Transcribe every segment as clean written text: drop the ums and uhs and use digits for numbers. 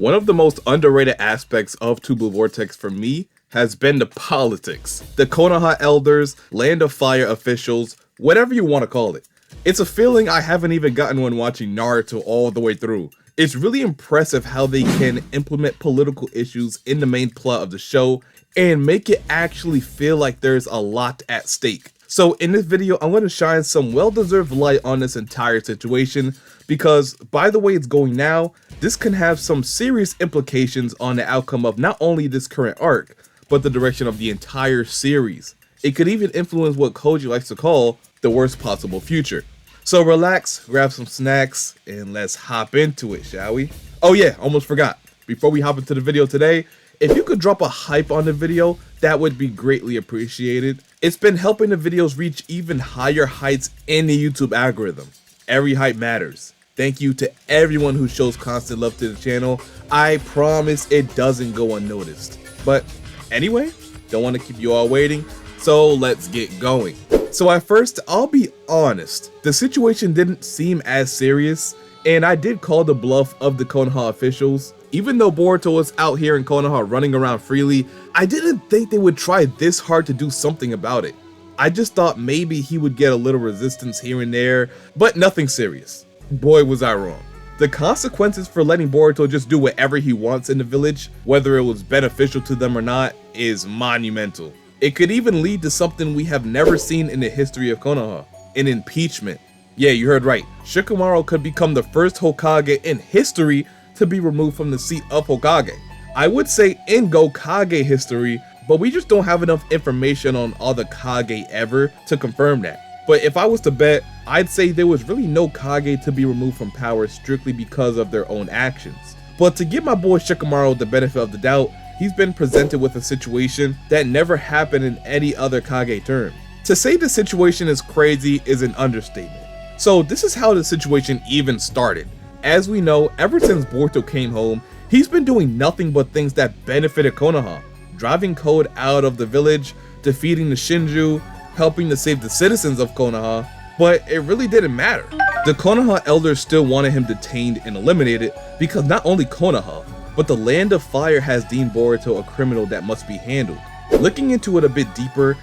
One of the most underrated aspects of Two Blue Vortex for me has been the politics. The Konoha elders, Land of Fire officials, whatever you want to call it. It's a feeling I haven't even gotten when watching Naruto all the way through. It's really impressive how they can implement political issues in the main plot of the show and make it actually feel like there's a lot at stake. So in this video, I'm going to shine some well-deserved light on this entire situation because by the way it's going now, this can have some serious implications on the outcome of not only this current arc, but the direction of the entire series. It could even influence what Koji likes to call the worst possible future. So relax, grab some snacks, and let's hop into it, shall we? Oh yeah, almost forgot. Before we hop into the video today, if you could drop a hype on the video, that would be greatly appreciated. It's been helping the videos reach even higher heights in the YouTube algorithm. Every hype matters. Thank you to everyone who shows constant love to the channel. I promise it doesn't go unnoticed. But anyway, don't want to keep you all waiting, so let's get going. So at first, I'll be honest, the situation didn't seem as serious, and I did call the bluff of the Konoha officials. Even though Boruto was out here in Konoha running around freely, I didn't think they would try this hard to do something about it. I just thought maybe he would get a little resistance here and there, but nothing serious. Boy was I wrong. The consequences for letting Boruto just do whatever he wants in the village, whether it was beneficial to them or not, is monumental. It could even lead to something we have never seen in the history of Konoha, an impeachment. Yeah, you heard right. Shikamaru could become the first Hokage in history to be removed from the seat of Hokage. I would say in Gokage history, but we just don't have enough information on all the Kage ever to confirm that. But if I was to bet, I'd say there was really no Kage to be removed from power strictly because of their own actions. But to give my boy Shikamaru the benefit of the doubt, he's been presented with a situation that never happened in any other Kage term. To say the situation is crazy is an understatement. So this is how the situation even started. As we know, ever since Boruto came home, he's been doing nothing but things that benefited Konoha. Driving Code out of the village, defeating the Shinju, helping to save the citizens of Konoha, but it really didn't matter. The Konoha elders still wanted him detained and eliminated because not only Konoha, but the Land of Fire has deemed Boruto a criminal that must be handled. Looking into it a bit deeper,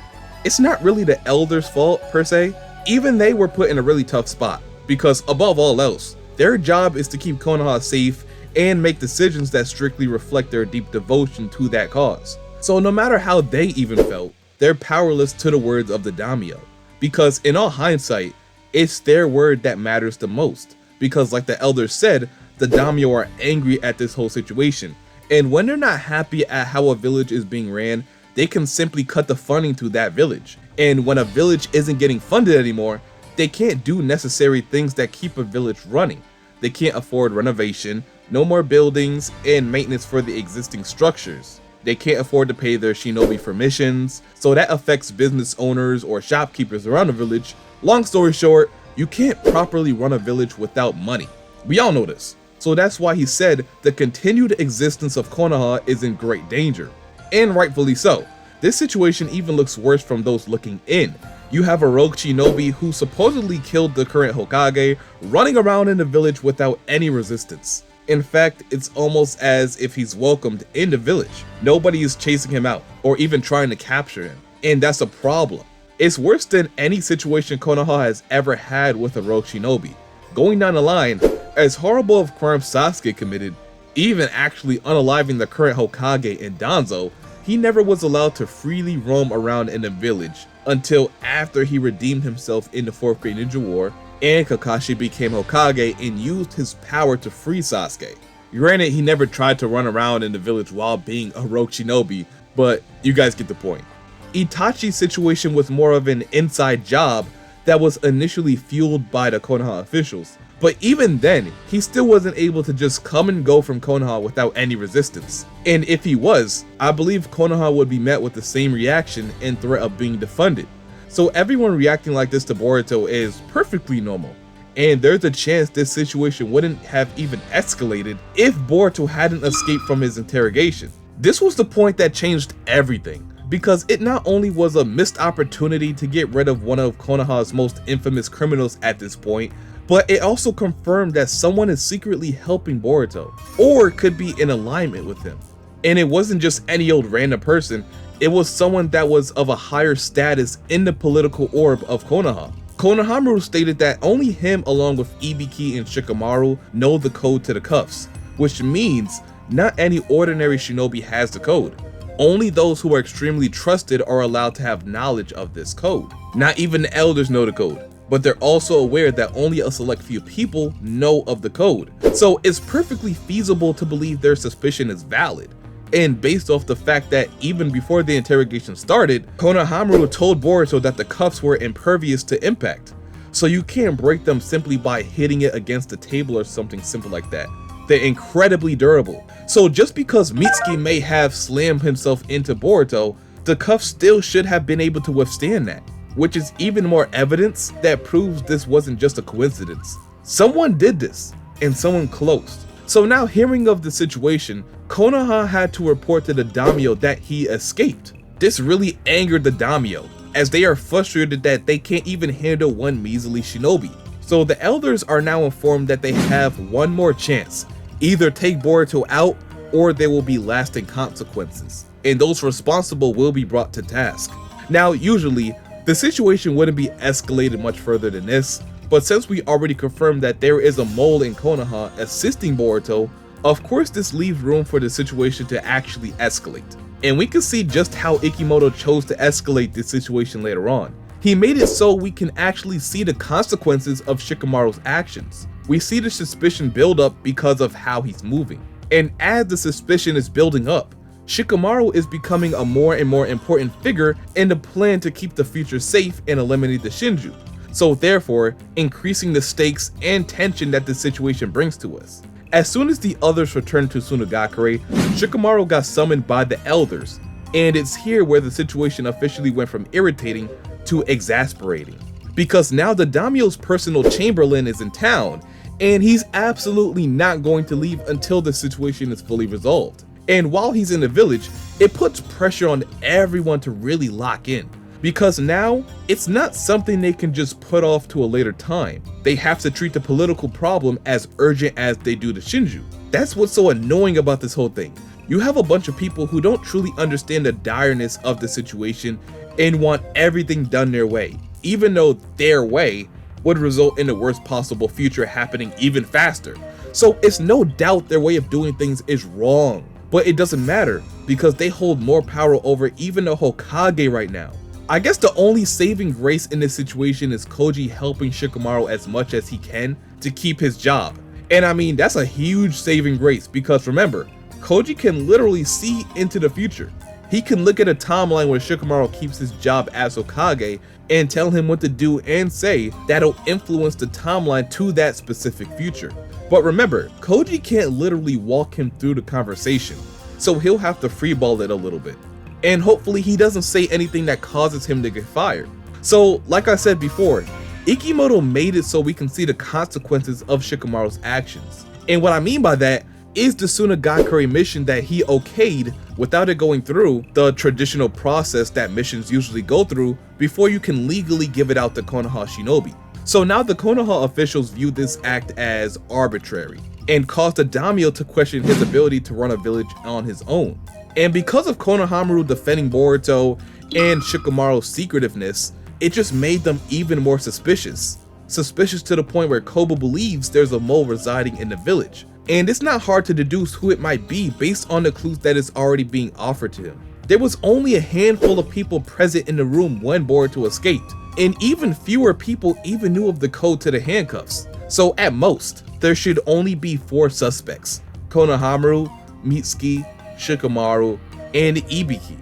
it's not really the elders' fault per se. Even they were put in a really tough spot because above all else, their job is to keep Konoha safe and make decisions that strictly reflect their deep devotion to that cause. So no matter how they even felt, they're powerless to the words of the Daimyo. Because in all hindsight, it's their word that matters the most. Because like the elders said, the Daimyo are angry at this whole situation. And when they're not happy at how a village is being ran, they can simply cut the funding to that village. And when a village isn't getting funded anymore, they can't do necessary things that keep a village running. They can't afford renovation, no more buildings, and maintenance for the existing structures. They can't afford to pay their shinobi for missions, so that affects business owners or shopkeepers around the village. Long story short, you can't properly run a village without money. We all know this. So that's why he said the continued existence of Konoha is in great danger. And rightfully so. This situation even looks worse from those looking in. You have a rogue shinobi who supposedly killed the current Hokage running around in the village without any resistance. In fact, it's almost as if he's welcomed in the village. Nobody is chasing him out or even trying to capture him. And that's a problem. It's worse than any situation Konoha has ever had with a rogue shinobi. Going down the line, as horrible of crimes Sasuke committed, even actually unaliving the current Hokage in Danzo, he never was allowed to freely roam around in the village until after he redeemed himself in the 4th Great Ninja War and Kakashi became Hokage and used his power to free Sasuke. Granted, he never tried to run around in the village while being a rogue shinobi, but you guys get the point. Itachi's situation was more of an inside job that was initially fueled by the Konoha officials. But even then, he still wasn't able to just come and go from Konoha without any resistance. And if he was, I believe Konoha would be met with the same reaction and threat of being defunded. So everyone reacting like this to Boruto is perfectly normal. And there's a chance this situation wouldn't have even escalated if Boruto hadn't escaped from his interrogation. This was the point that changed everything, because it not only was a missed opportunity to get rid of one of Konoha's most infamous criminals at this point, but it also confirmed that someone is secretly helping Boruto, or could be in alignment with him. And it wasn't just any old random person, it was someone that was of a higher status in the political orb of Konoha. Konohamaru stated that only him along with Ibiki and Shikamaru know the code to the cuffs, which means not any ordinary shinobi has the code. Only those who are extremely trusted are allowed to have knowledge of this code. Not even the elders know the code, but they're also aware that only a select few people know of the code. So it's perfectly feasible to believe their suspicion is valid. And based off the fact that even before the interrogation started, Konohamaru told Boruto that the cuffs were impervious to impact. So you can't break them simply by hitting it against the table or something simple like that. They're incredibly durable. So just because Mitsuki may have slammed himself into Boruto, the cuffs still should have been able to withstand that, which is even more evidence that proves this wasn't just a coincidence. Someone did this, and someone close. So now hearing of the situation, Konoha had to report to the Daimyo that he escaped. This really angered the Daimyo, as they are frustrated that they can't even handle one measly shinobi. So the elders are now informed that they have one more chance. Either take Boruto out, or there will be lasting consequences, and those responsible will be brought to task. Now usually, the situation wouldn't be escalated much further than this, but since we already confirmed that there is a mole in Konoha assisting Boruto, of course this leaves room for the situation to actually escalate. And we can see just how Ikimoto chose to escalate this situation later on. He made it so we can actually see the consequences of Shikamaru's actions. We see the suspicion build up because of how he's moving. And as the suspicion is building up, Shikamaru is becoming a more and more important figure in the plan to keep the future safe and eliminate the shinju. So therefore, increasing the stakes and tension that the situation brings to us. As soon as the others returned to Sunagakure, Shikamaru got summoned by the elders, and it's here where the situation officially went from irritating to exasperating. Because now the Daimyo's personal chamberlain is in town, and he's absolutely not going to leave until the situation is fully resolved. And while he's in the village, it puts pressure on everyone to really lock in. Because now, it's not something they can just put off to a later time. They have to treat the political problem as urgent as they do the shinju. That's what's so annoying about this whole thing. You have a bunch of people who don't truly understand the direness of the situation and want everything done their way, even though their way would result in the worst possible future happening even faster. So it's no doubt their way of doing things is wrong, but it doesn't matter because they hold more power over even the Hokage right now. I guess the only saving grace in this situation is Koji helping Shikamaru as much as he can to keep his job. And I mean, that's a huge saving grace because remember, Koji can literally see into the future. He can look at a timeline where Shikamaru keeps his job as Hokage and tell him what to do and say that'll influence the timeline to that specific future. But remember, Koji can't literally walk him through the conversation, so he'll have to freeball it a little bit. And hopefully he doesn't say anything that causes him to get fired. So like I said before, Ikimoto made it so we can see the consequences of Shikamaru's actions. And what I mean by that is the Sunagakure mission that he okayed without it going through the traditional process that missions usually go through before you can legally give it out to Konoha shinobi. So now the Konoha officials view this act as arbitrary and caused the Daimyo to question his ability to run a village on his own. And because of Konohamaru defending Boruto and Shikamaru's secretiveness, it just made them even more suspicious. Suspicious to the point where Koba believes there's a mole residing in the village. And it's not hard to deduce who it might be based on the clues that is already being offered to him. There was only a handful of people present in the room when Boruto escaped, and even fewer people even knew of the code to the handcuffs. So at most, there should only be 4 suspects: Konohamaru, Mitsuki, Shikamaru, and Ibiki.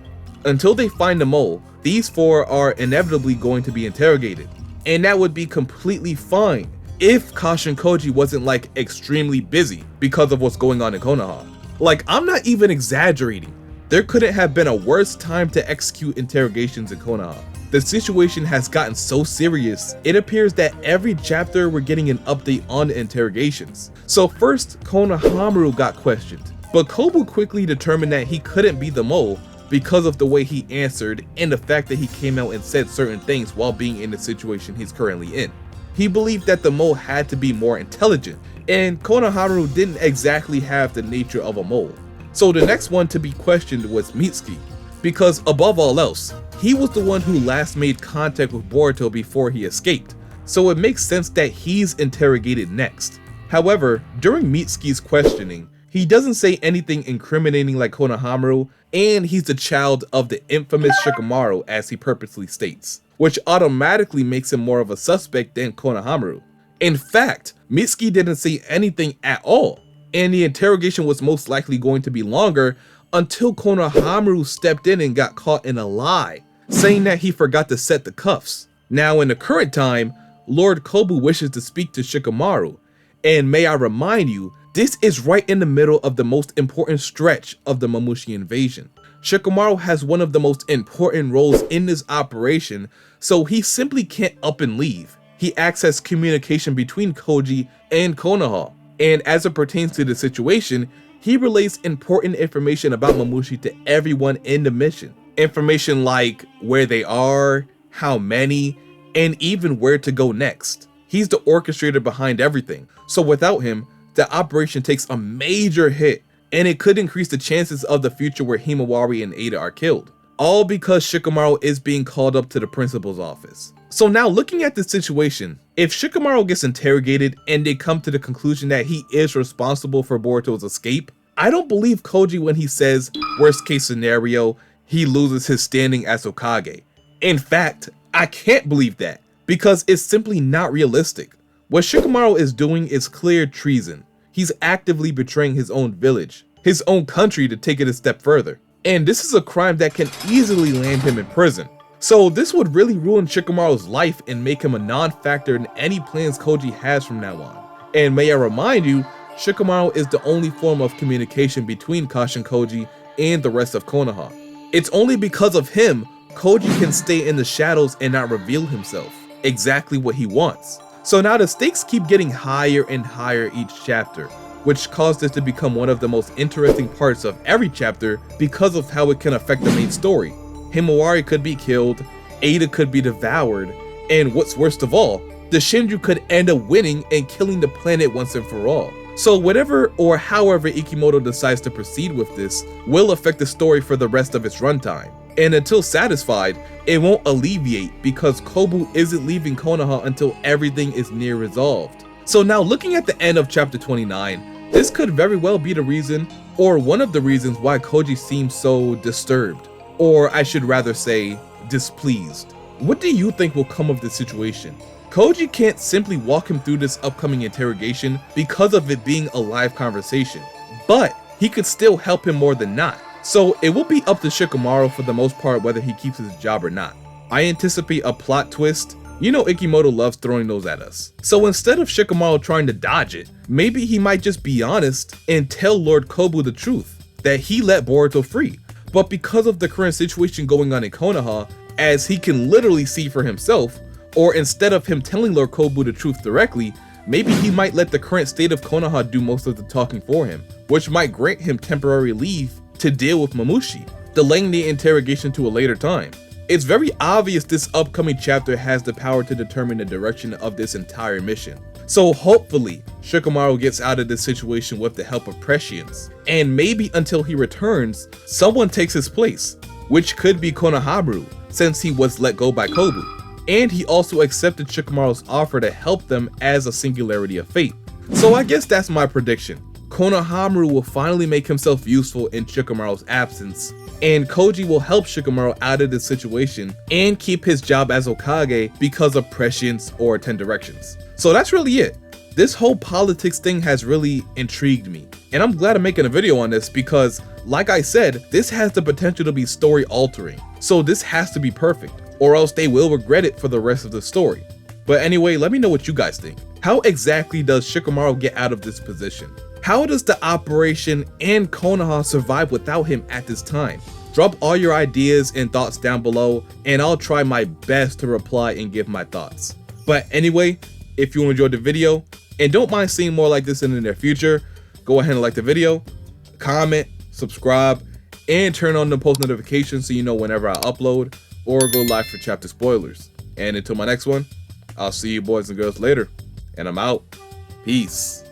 Until they find the mole, these 4 are inevitably going to be interrogated. And that would be completely fine if Kashin Koji wasn't like extremely busy because of what's going on in Konoha. Like, I'm not even exaggerating. There couldn't have been a worse time to execute interrogations in Konoha. The situation has gotten so serious, it appears that every chapter we're getting an update on the interrogations. So first, Konohamaru got questioned, but Kobu quickly determined that he couldn't be the mole because of the way he answered and the fact that he came out and said certain things while being in the situation he's currently in. He believed that the mole had to be more intelligent, and Konohamaru didn't exactly have the nature of a mole. So the next one to be questioned was Mitsuki, because above all else, he was the one who last made contact with Boruto before he escaped, so it makes sense that he's interrogated next. However, during Mitsuki's questioning, he doesn't say anything incriminating like Konohamaru, and he's the child of the infamous Shikamaru, as he purposely states, which automatically makes him more of a suspect than Konohamaru. In fact, Mitsuki didn't say anything at all, and the interrogation was most likely going to be longer until Konohamaru stepped in and got caught in a lie, saying that he forgot to set the cuffs. Now in the current time, Lord Kobu wishes to speak to Shikamaru, and may I remind you, this is right in the middle of the most important stretch of the Momoshiki invasion. Shikamaru has one of the most important roles in this operation, so he simply can't up and leave. He acts as communication between Koji and Konoha, and as it pertains to the situation, he relays important information about Momoshiki to everyone in the mission. Information like where they are, how many, and even where to go next. He's the orchestrator behind everything, so without him, the operation takes a major hit, and it could increase the chances of the future where Himawari and Ada are killed. All because Shikamaru is being called up to the principal's office. So now looking at the situation, if Shikamaru gets interrogated and they come to the conclusion that he is responsible for Boruto's escape, I don't believe Koji when he says, worst case scenario, he loses his standing as Hokage. In fact, I can't believe that, because it's simply not realistic. What Shikamaru is doing is clear treason. He's actively betraying his own village, his own country to take it a step further. And this is a crime that can easily land him in prison. So this would really ruin Shikamaru's life and make him a non-factor in any plans Koji has from now on. And may I remind you, Shikamaru is the only form of communication between Kashin Koji and the rest of Konoha. It's only because of him Koji can stay in the shadows and not reveal himself, exactly what he wants. So now the stakes keep getting higher and higher each chapter, which caused this to become one of the most interesting parts of every chapter because of how it can affect the main story. Himawari could be killed, Ada could be devoured, and what's worst of all, the Shinju could end up winning and killing the planet once and for all. So whatever or however Ikimoto decides to proceed with this will affect the story for the rest of its runtime. And until satisfied, it won't alleviate because Kobu isn't leaving Konoha until everything is near resolved. So now looking at the end of chapter 29, this could very well be the reason, or one of the reasons why Koji seems so disturbed, or I should rather say, displeased. What do you think will come of this situation? Koji can't simply walk him through this upcoming interrogation because of it being a live conversation, but he could still help him more than not. So it will be up to Shikamaru for the most part whether he keeps his job or not. I anticipate a plot twist. You know Ikimoto loves throwing those at us. So instead of Shikamaru trying to dodge it, maybe he might just be honest and tell Lord Kobu the truth, that he let Boruto free. But because of the current situation going on in Konoha, as he can literally see for himself, or instead of him telling Lord Kobu the truth directly, maybe he might let the current state of Konoha do most of the talking for him, which might grant him temporary leave to deal with Momoshiki, delaying the interrogation to a later time. It's very obvious this upcoming chapter has the power to determine the direction of this entire mission. So hopefully, Shikamaru gets out of this situation with the help of prescience, and maybe until he returns, someone takes his place, which could be Konohamaru, since he was let go by Kobu. And he also accepted Shikamaru's offer to help them as a singularity of fate. So I guess that's my prediction. Konohamaru will finally make himself useful in Shikamaru's absence, and Koji will help Shikamaru out of this situation and keep his job as Hokage because of prescience or 10 directions. So that's really it. This whole politics thing has really intrigued me, and I'm glad I'm making a video on this because, like I said, this has the potential to be story altering. So this has to be perfect, or else they will regret it for the rest of the story. But anyway, let me know what you guys think. How exactly does Shikamaru get out of this position? How does the operation and Konoha survive without him at this time? Drop all your ideas and thoughts down below, and I'll try my best to reply and give my thoughts. But anyway, if you enjoyed the video and don't mind seeing more like this in the near future, go ahead and like the video, comment, subscribe, and turn on the post notifications so you know whenever I upload or go live for chapter spoilers. And until my next one, I'll see you boys and girls later, and I'm out. Peace.